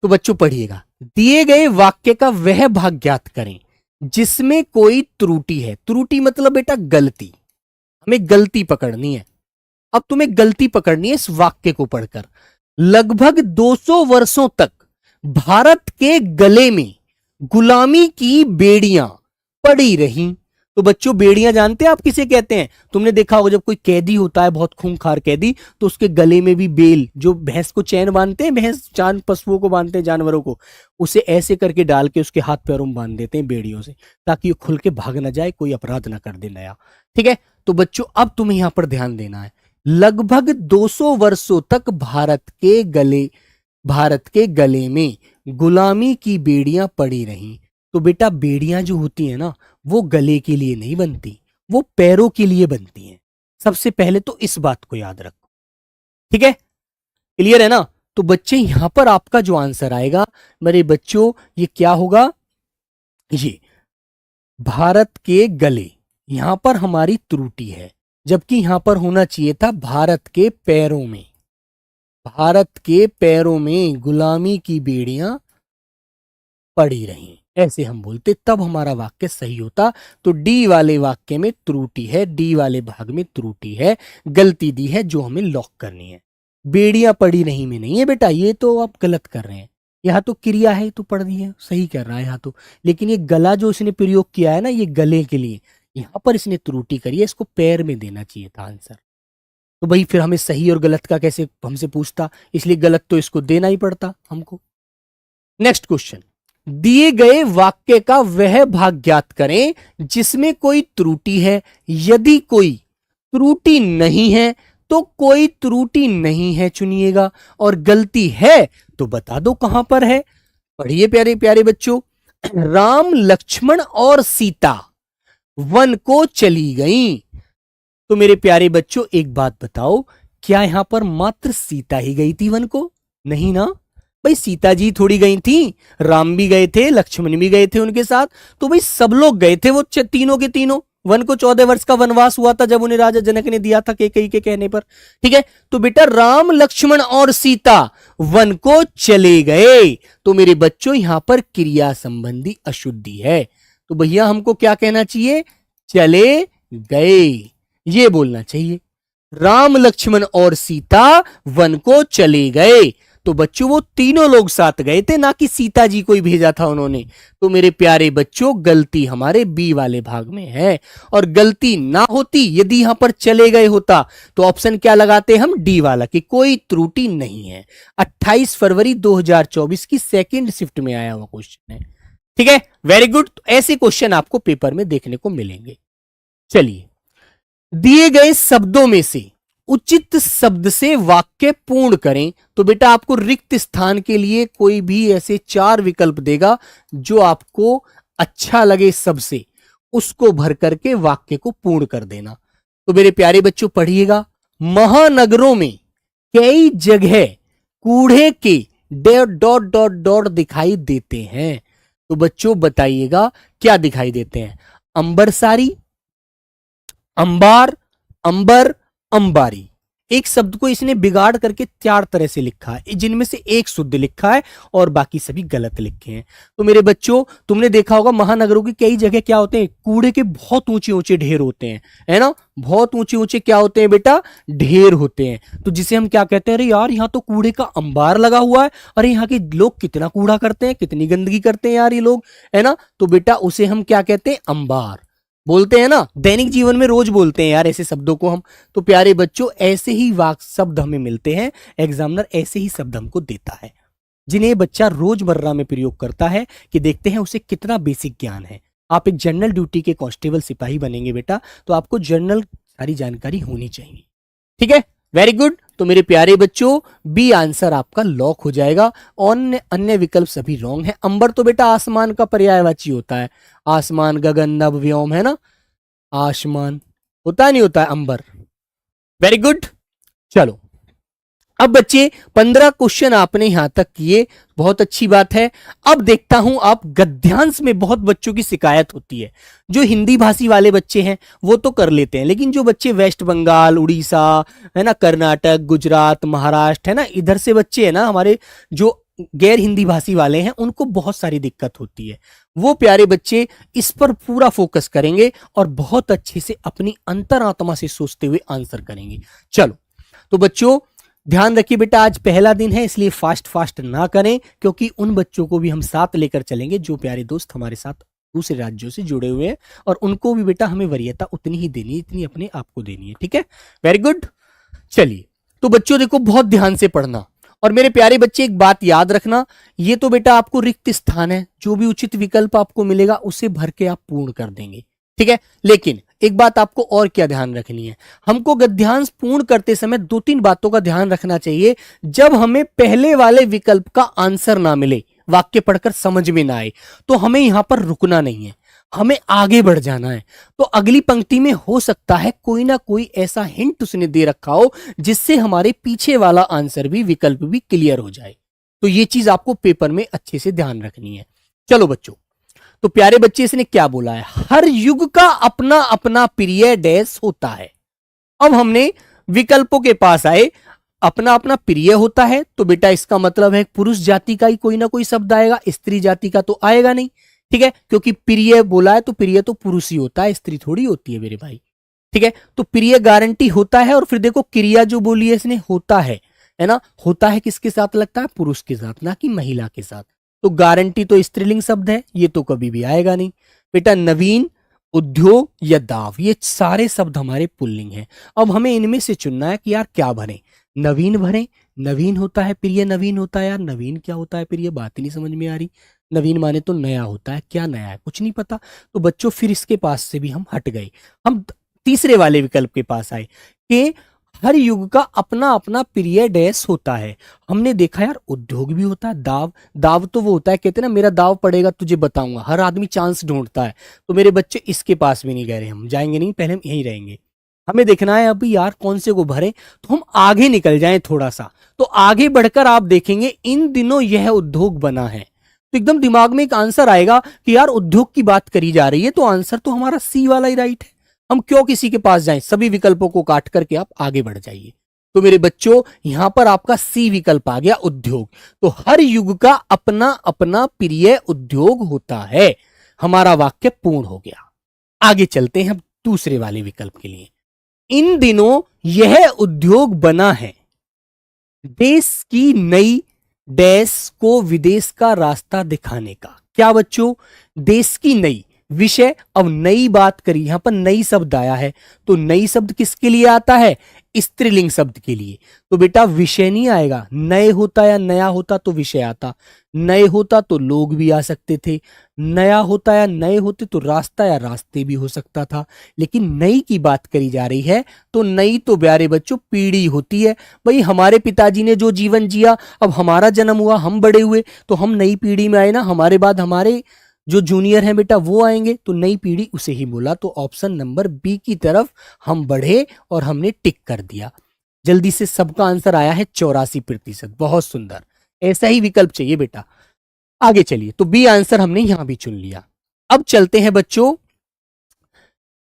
तो बच्चों पढ़िएगा। दिए गए वाक्य का वह भाग ज्ञात करें जिसमें कोई त्रुटि है। त्रुटि मतलब बेटा गलती, हमें गलती पकड़नी है। अब तुम्हें गलती पकड़नी है इस वाक्य को पढ़कर। लगभग 200 वर्षों तक भारत के गले में गुलामी की बेड़ियां पड़ी रहीं। तो बच्चों बेड़ियां जानते हैं आप किसे कहते हैं? तुमने देखा होगा जब कोई कैदी होता है, बहुत खूंखार कैदी, तो उसके गले में भी बेल, जो भैंस को चैन बांधते हैं, भैंस चांद पशुओं को बांधते हैं, जानवरों को, उसे ऐसे करके डाल के उसके हाथ पैरों में बांध देते हैं बेड़ियों से, ताकि वो खुल के भाग ना जाए, कोई अपराध ना कर दे नया। ठीक है, तो बच्चों अब तुम्हें यहां पर ध्यान देना है। लगभग 200 वर्षों तक भारत के गले में गुलामी की बेड़ियां पड़ी रहीं। तो बेटा बेड़ियां जो होती है ना, वो गले के लिए नहीं बनती, वो पैरों के लिए बनती हैं। सबसे पहले तो इस बात को याद रखो। ठीक है, क्लियर है ना? तो बच्चे यहां पर आपका जो आंसर आएगा मेरे बच्चों, ये क्या होगा? ये भारत के गले, यहां पर हमारी त्रुटि है, जबकि यहां पर होना चाहिए था भारत के पैरों में। भारत के पैरों में गुलामी की बेड़ियां पड़ी रहीं, ऐसे हम बोलते, तब हमारा वाक्य सही होता। तो डी वाले वाक्य में त्रुटि है, डी वाले भाग में त्रुटि है, गलती दी है जो हमें लॉक करनी है। बेड़ियां पड़ी नहीं में नहीं है बेटा, ये तो आप गलत कर रहे हैं। यहाँ तो क्रिया है तो पढ़ दी है, सही कर रहा है यहाँ तो, लेकिन ये गला जो इसने प्रयोग किया है ना, ये गले के लिए, यहाँ पर इसने त्रुटि करी है, इसको पैर में देना चाहिए था आंसर। तो भाई फिर हमें सही और गलत का कैसे हमसे पूछता, इसलिए गलत तो इसको देना ही पड़ता हमको। नेक्स्ट क्वेश्चन, दिए गए वाक्य का वह भाग ज्ञात करें जिसमें कोई त्रुटि है। यदि कोई त्रुटि नहीं है तो कोई त्रुटि नहीं है चुनिएगा, और गलती है तो बता दो कहां पर है। पढ़िए प्यारे प्यारे बच्चों, राम लक्ष्मण और सीता वन को चली गईं। तो मेरे प्यारे बच्चों एक बात बताओ, क्या यहां पर मात्र सीता ही गई थी वन को? नहीं ना भाई, सीता जी थोड़ी गई थी, राम भी गए थे, लक्ष्मण भी गए थे उनके साथ, तो भाई सब लोग गए थे, वो तीनों के तीनों। वन को 14 वर्ष का वनवास हुआ था जब उन्हें राजा जनक ने दिया था कैकेयी के कहने पर। ठीक है, तो बेटा राम लक्ष्मण और सीता वन को चले गए, तो मेरे बच्चों यहां पर क्रिया संबंधी अशुद्धि है। तो भैया हमको क्या कहना चाहिए? चले गए, ये बोलना चाहिए। राम लक्ष्मण और सीता वन को चले गए, तो बच्चों वो तीनों लोग साथ गए थे, ना कि सीता जी को ही भेजा था उन्होंने। तो मेरे प्यारे बच्चों गलती हमारे बी वाले भाग में है, और गलती ना होती यदि यहां पर चले गए होता तो ऑप्शन क्या लगाते हम? डी वाला, कि कोई त्रुटि नहीं है। 28 फरवरी 2024 की सेकंड शिफ्ट में आया हुआ क्वेश्चन है। ठीक है, वेरी गुड। तो ऐसे क्वेश्चन आपको पेपर में देखने को मिलेंगे। चलिए, दिए गए शब्दों में से उचित शब्द से वाक्य पूर्ण करें। तो बेटा आपको रिक्त स्थान के लिए कोई भी ऐसे 4 विकल्प देगा, जो आपको अच्छा लगे सबसे, उसको भर करके वाक्य को पूर्ण कर देना। तो मेरे प्यारे बच्चों पढ़िएगा, महानगरों में कई जगह कूड़े के डॉट डॉट डॉट दिखाई देते हैं। तो बच्चों बताइएगा क्या दिखाई देते हैं? अंबरसारी, अंबार, अंबर, अंबारी। एक शब्द को इसने बिगाड़ करके 4 तरह से लिखा है, जिनमें से एक शुद्ध लिखा है और बाकी सभी गलत लिखे हैं। तो मेरे बच्चों तुमने देखा होगा महानगरों की कई जगह क्या होते हैं? कूड़े के बहुत ऊंचे ऊंचे ढेर होते हैं, है ना? बहुत ऊंचे ऊंचे क्या होते हैं बेटा? ढेर होते हैं। तो जिसे हम क्या कहते हैं? अरे यार यहाँ तो कूड़े का अंबार लगा हुआ है, अरे यहाँ के लोग कितना कूड़ा करते हैं, कितनी गंदगी करते हैं यार ये लोग, है ना? तो बेटा उसे हम क्या कहते हैं? अंबार बोलते हैं ना, दैनिक जीवन में रोज बोलते हैं यार ऐसे शब्दों को हम। तो प्यारे बच्चों ऐसे ही वाक्य शब्द हमें मिलते हैं, एग्जामिनर ऐसे ही शब्द हमको देता है, जिन्हें बच्चा रोजमर्रा में प्रयोग करता है, कि देखते हैं उसे कितना बेसिक ज्ञान है। आप एक जनरल ड्यूटी के कांस्टेबल सिपाही बनेंगे बेटा, तो आपको जनरल सारी जानकारी होनी चाहिए। ठीक है, वेरी गुड। तो मेरे प्यारे बच्चों बी आंसर आपका लॉक हो जाएगा, अन्य विकल्प सभी रॉन्ग है। अंबर तो बेटा आसमान का पर्यायवाची होता है, आसमान, गगन, नभ, व्योम, है ना? आसमान होता नहीं होता है अंबर। Very good. चलो अब बच्चे 15 क्वेश्चन आपने यहां तक किए, बहुत अच्छी बात है। अब देखता हूं, आप गद्यांश में बहुत बच्चों की शिकायत होती है। जो हिंदी भाषी वाले बच्चे हैं वो तो कर लेते हैं, लेकिन जो बच्चे वेस्ट बंगाल, उड़ीसा, है ना, कर्नाटक, गुजरात, महाराष्ट्र, है ना, इधर से बच्चे हैं ना हमारे, जो गैर हिंदी भाषी वाले हैं, उनको बहुत सारी दिक्कत होती है। वो प्यारे बच्चे इस पर पूरा फोकस करेंगे और बहुत अच्छे से अपनी अंतरात्मा से सोचते हुए आंसर करेंगे। चलो तो बच्चों ध्यान रखिए बेटा, आज पहला दिन है इसलिए फास्ट ना करें, क्योंकि उन बच्चों को भी हम साथ लेकर चलेंगे जो प्यारे दोस्त हमारे साथ दूसरे राज्यों से जुड़े हुए हैं और उनको भी बेटा हमें वरीयता उतनी ही देनी है, इतनी अपने आप को देनी है। ठीक है, वेरी गुड। चलिए, तो बच्चों देखो बहुत ध्यान से पढ़ना, और मेरे प्यारे बच्चे एक बात याद रखना, ये तो बेटा आपको रिक्त स्थान है, जो भी उचित विकल्प आपको मिलेगा उसे भर के आप पूर्ण कर देंगे। ठीक है, लेकिन एक बात आपको और क्या ध्यान रखनी है, हमको गद्यांश पूर्ण करते समय 2-3 बातों का ध्यान रखना चाहिए। जब हमें पहले वाले विकल्प का आंसर ना मिले, वाक्य पढ़कर समझ में ना आए, तो हमें यहां पर रुकना नहीं है, हमें आगे बढ़ जाना है। तो अगली पंक्ति में हो सकता है कोई ना कोई ऐसा हिंट उसने दे रखा हो जिससे हमारे पीछे वाला आंसर भी, विकल्प भी क्लियर हो जाए। तो ये चीज आपको पेपर में अच्छे से ध्यान रखनी है। चलो बच्चों, तो प्यारे बच्चे इसने क्या बोला है, हर युग का अपना अपना प्रिय डैश होता है। अब हमने विकल्पों के पास आए, अपना अपना प्रिय होता है, तो बेटा इसका मतलब है पुरुष जाति का ही कोई ना कोई शब्द आएगा, स्त्री जाति का तो आएगा नहीं। ठीक है, क्योंकि प्रिय बोला है तो प्रिय तो पुरुष ही होता है, स्त्री थोड़ी होती है मेरे भाई। ठीक है, तो प्रिय गारंटी होता है, और फिर देखो क्रिया जो बोली है इसने होता है ना, होता है किसके साथ लगता है, पुरुष के साथ, ना कि महिला के साथ। तो गारंटी तो स्त्रीलिंग शब्द है, ये तो कभी भी आएगा नहीं। बेटा नवीन, उद्योग या दाव, ये सारे शब्द हमारे पुल्लिंग हैं। अब हमें इनमें से चुनना है कि यार क्या भरें, नवीन भरें, नवीन होता है प्रिय, नवीन होता है यार, नवीन क्या होता है प्रिय, बात ही नहीं समझ में आ रही। नवीन माने तो नया होता है, क्या नया है कुछ नहीं पता। तो बच्चों फिर इसके पास से भी हम हट गए, हम तीसरे वाले विकल्प के पास आए कि हर युग का अपना अपना प्रिय डैश होता है। हमने देखा यार उद्योग भी होता है, दाव, दाव तो वो होता है, कहते हैं ना मेरा दाव पड़ेगा तुझे बताऊंगा, हर आदमी चांस ढूंढता है। तो मेरे बच्चे इसके पास भी नहीं गए रहे, हम जाएंगे नहीं, पहले हम यहीं रहेंगे। हमें देखना है अभी यार कौन से को भरे, तो हम आगे निकल जाएं थोड़ा सा। तो आगे बढ़कर आप देखेंगे इन दिनों यह उद्योग बना है, तो एकदम दिमाग में एक आंसर आएगा कि यार उद्योग की बात करी जा रही है, तो आंसर तो हमारा सी वाला ही राइट है। हम क्यों किसी के पास जाएं, सभी विकल्पों को काट करके आप आगे बढ़ जाइए। तो मेरे बच्चों यहां पर आपका सी विकल्प आ गया, उद्योग। तो हर युग का अपना अपना प्रिय उद्योग होता है, हमारा वाक्य पूर्ण हो गया। आगे चलते हैं हम दूसरे वाले विकल्प के लिए। इन दिनों यह उद्योग बना है, देश की नई डैश को विदेश का रास्ता दिखाने का। क्या बच्चों, देश की नई, विषय, अब नई बात करी, यहां पर नई शब्द आया है, तो नई शब्द किसके लिए आता है, स्त्रीलिंग शब्द के लिए। तो बेटा विषय नहीं आएगा, नए होता या नया होता तो विषय आता, नए होता तो लोग भी आ सकते थे, नया होता या नए होते तो रास्ता या रास्ते भी हो सकता था। लेकिन नई की बात करी जा रही है, तो नई तो प्यारे बच्चों पीढ़ी होती है। भाई हमारे पिताजी ने जो जीवन जिया, अब हमारा जन्म हुआ, हम बड़े हुए, तो हम नई पीढ़ी में आए ना, हमारे बाद हमारे जो जूनियर हैं बेटा वो आएंगे, तो नई पीढ़ी उसे ही बोला। तो ऑप्शन नंबर बी की तरफ हम बढ़े और हमने टिक कर दिया। जल्दी से सबका आंसर आया है 84%, बहुत सुंदर, ऐसा ही विकल्प चाहिए बेटा। आगे चलिए, तो बी आंसर हमने यहां भी चुन लिया। अब चलते हैं बच्चों,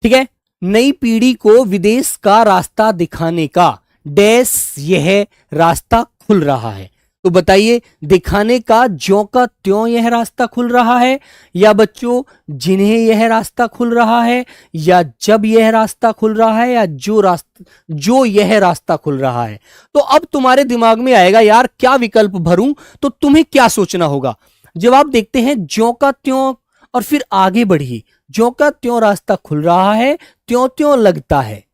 ठीक है, नई पीढ़ी को विदेश का रास्ता दिखाने का डैश यह रास्ता खुल रहा है। तो बताइए दिखाने का ज्यों का त्यों यह रास्ता खुल रहा है, या बच्चों जिन्हें यह रास्ता खुल रहा है, या जब यह रास्ता खुल रहा है, या जो यह रास्ता खुल रहा है। तो अब तुम्हारे दिमाग में आएगा यार क्या विकल्प भरूं, तो तुम्हें क्या सोचना होगा। जवाब देखते हैं, ज्यों का त्यों, और फिर आगे बढ़िए, ज्यों का त्यों रास्ता खुल रहा है, त्यों त्यों लगता है।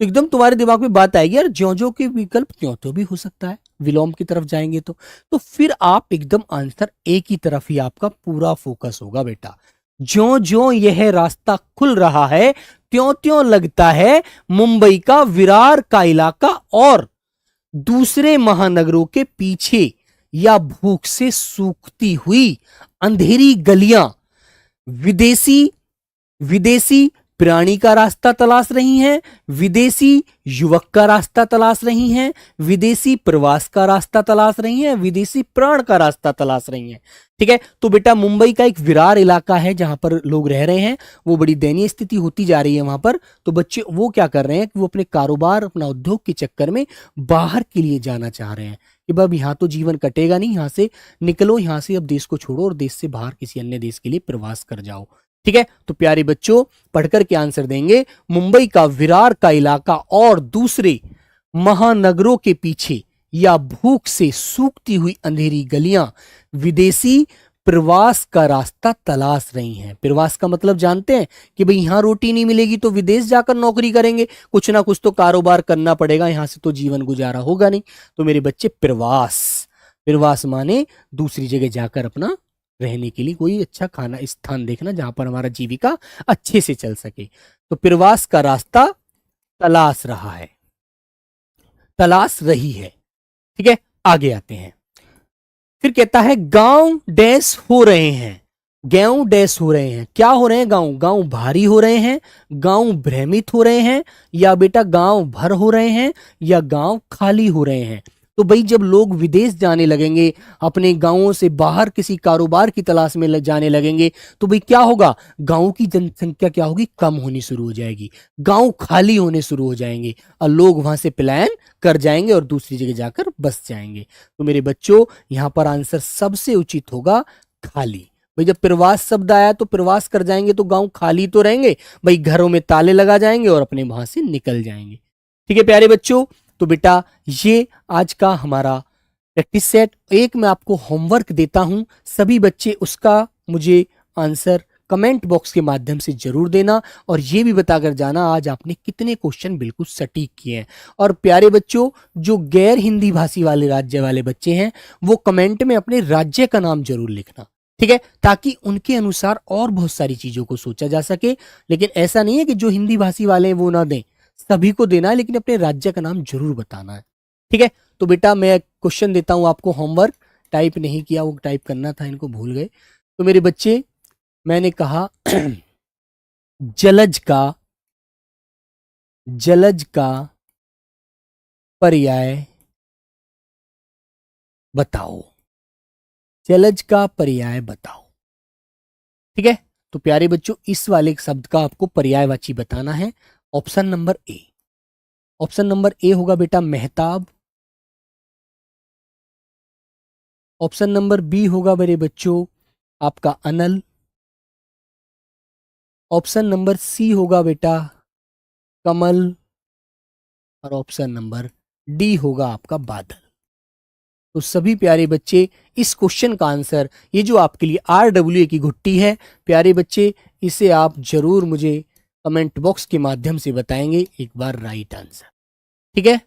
तो एकदम तुम्हारे दिमाग में बात आएगी यार ज्यों ज्यों के विकल्प त्यों त्यों भी हो सकता है, विलोम की तरफ जाएंगे तो फिर आप एकदम आंसर ए की तरफ ही आपका पूरा फोकस होगा बेटा। ज्यों ज्यों यह रास्ता खुल रहा है, त्यों त्यों लगता है मुंबई का विरार का इलाका और दूसरे महानगरों के पीछे या भूख से सूखती हुई अंधेरी गलियां विदेशी प्राणी का रास्ता तलाश रही हैं, विदेशी युवक का रास्ता तलाश रही हैं, विदेशी प्रवास का रास्ता तलाश रही हैं, विदेशी प्राण का रास्ता तलाश रही हैं। ठीक है, तो बेटा मुंबई का एक विरार इलाका है जहां पर लोग रह रहे हैं, वो बड़ी दयनीय स्थिति होती जा रही है वहां पर। तो बच्चे वो क्या कर रहे हैं कि वो अपने कारोबार, अपना उद्योग के चक्कर में बाहर के लिए जाना चाह रहे हैं कि बाब यहाँ तो जीवन कटेगा नहीं, यहाँ से निकलो, यहाँ से अब देश को छोड़ो और देश से बाहर किसी अन्य देश के लिए प्रवास कर जाओ। ठीक है, तो प्यारे बच्चों पढ़कर के आंसर देंगे, मुंबई का विरार का इलाका और दूसरे महानगरों के पीछे या भूख से सूखती हुई अंधेरी गलियां विदेशी प्रवास का रास्ता तलाश रही हैं। प्रवास का मतलब जानते हैं कि भाई यहाँ रोटी नहीं मिलेगी तो विदेश जाकर नौकरी करेंगे, कुछ ना कुछ तो कारोबार करना पड़ेगा, यहाँ से तो जीवन गुजारा होगा नहीं। तो मेरे बच्चे प्रवास, प्रवास माने दूसरी जगह जाकर अपना रहने के लिए कोई अच्छा खाना स्थान देखना जहां पर हमारा जीविका अच्छे से चल सके। तो प्रवास का रास्ता तलाश रहा है, तलाश रही है। ठीक है, आगे आते हैं। फिर कहता है गांव डैश हो रहे हैं, गांव डैश हो रहे हैं। क्या हो रहे हैं? गांव, गांव भारी हो रहे हैं, गांव भ्रमित हो रहे हैं, या बेटा गांव भर हो रहे हैं, या गांव खाली हो रहे हैं। तो भाई जब लोग विदेश जाने लगेंगे, अपने गांवों से बाहर किसी कारोबार की तलाश में जाने लगेंगे, तो भाई क्या होगा? गांव की जनसंख्या क्या होगी? कम होनी शुरू हो जाएगी, गांव खाली होने शुरू हो जाएंगे, और लोग वहां से पलायन कर जाएंगे और दूसरी जगह जाकर बस जाएंगे। तो मेरे बच्चों यहां पर आंसर सबसे उचित होगा खाली। भाई जब प्रवास शब्द आया तो प्रवास कर जाएंगे तो गांव खाली तो रहेंगे, भाई घरों में ताले लगा जाएंगे और अपने वहां से निकल जाएंगे। ठीक है प्यारे बच्चों, तो बेटा ये आज का हमारा प्रैक्टिस सेट। एक मैं आपको होमवर्क देता हूं, सभी बच्चे उसका मुझे आंसर कमेंट बॉक्स के माध्यम से जरूर देना, और ये भी बताकर जाना आज आपने कितने क्वेश्चन बिल्कुल सटीक किए हैं। और प्यारे बच्चों, जो गैर हिंदी भाषी वाले राज्य वाले बच्चे हैं वो कमेंट में अपने राज्य का नाम जरूर लिखना, ठीक है, ताकि उनके अनुसार और बहुत सारी चीजों को सोचा जा सके। लेकिन ऐसा नहीं है कि जो हिंदी भाषी वाले हैं वो ना दें, सभी को देना है, लेकिन अपने राज्य का नाम जरूर बताना है। ठीक है, तो बेटा मैं क्वेश्चन देता हूं आपको, होमवर्क टाइप नहीं किया, वो टाइप करना था, इनको भूल गए। तो मेरे बच्चे, मैंने कहा जलज का पर्याय बताओ, जलज का पर्याय बताओ। ठीक है, तो प्यारे बच्चों इस वाले शब्द का आपको पर्यायवाची बताना है। Option number A, option number A होगा बेटा मेहताब। ऑप्शन नंबर बी होगा मेरे बच्चों आपका अनल। ऑप्शन नंबर सी होगा बेटा कमल, और ऑप्शन नंबर डी होगा आपका बादल। तो सभी प्यारे बच्चे इस क्वेश्चन का आंसर, ये जो आपके लिए RWA की घुट्टी है प्यारे बच्चे, इसे आप जरूर मुझे कमेंट बॉक्स के माध्यम से बताएंगे एक बार राइट आंसर। ठीक है,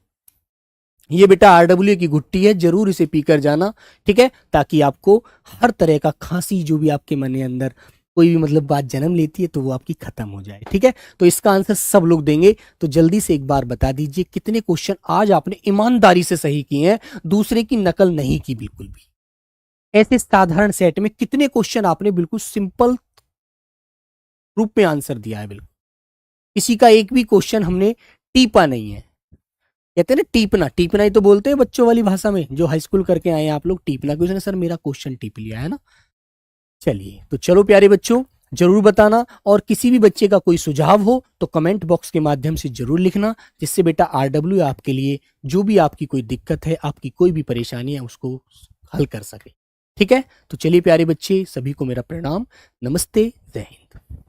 ये बेटा RWA की घुट्टी है, जरूर इसे पीकर जाना। ठीक है, ताकि आपको हर तरह का खांसी जो भी आपके मन के अंदर कोई भी मतलब बात जन्म लेती है तो वो आपकी खत्म हो जाए। ठीक है, तो इसका आंसर सब लोग देंगे। तो जल्दी से एक बार बता दीजिए कितने क्वेश्चन आज आपने ईमानदारी से सही किए हैं, दूसरे की नकल नहीं की बिल्कुल भी। ऐसे साधारण सेट में कितने क्वेश्चन आपने बिल्कुल सिंपल रूप में आंसर दिया है, बिल्कुल किसी का एक भी क्वेश्चन हमने टीपा नहीं है। कहते हैं ना टीपना, टीपना ही तो बोलते हैं बच्चों वाली भाषा में, जो हाई स्कूल करके आए हैं आप लोग, टीपना। क्योंकि सर मेरा क्वेश्चन टीप लिया है ना। चलिए, तो चलो प्यारे बच्चों जरूर बताना, और किसी भी बच्चे का कोई सुझाव हो तो कमेंट बॉक्स के माध्यम से जरूर लिखना, जिससे बेटा RWA आपके लिए जो भी आपकी कोई दिक्कत है, आपकी कोई भी परेशानी है, उसको हल कर सके। ठीक है, तो चलिए प्यारे बच्चे, सभी को मेरा प्रणाम, नमस्ते, जय हिंद।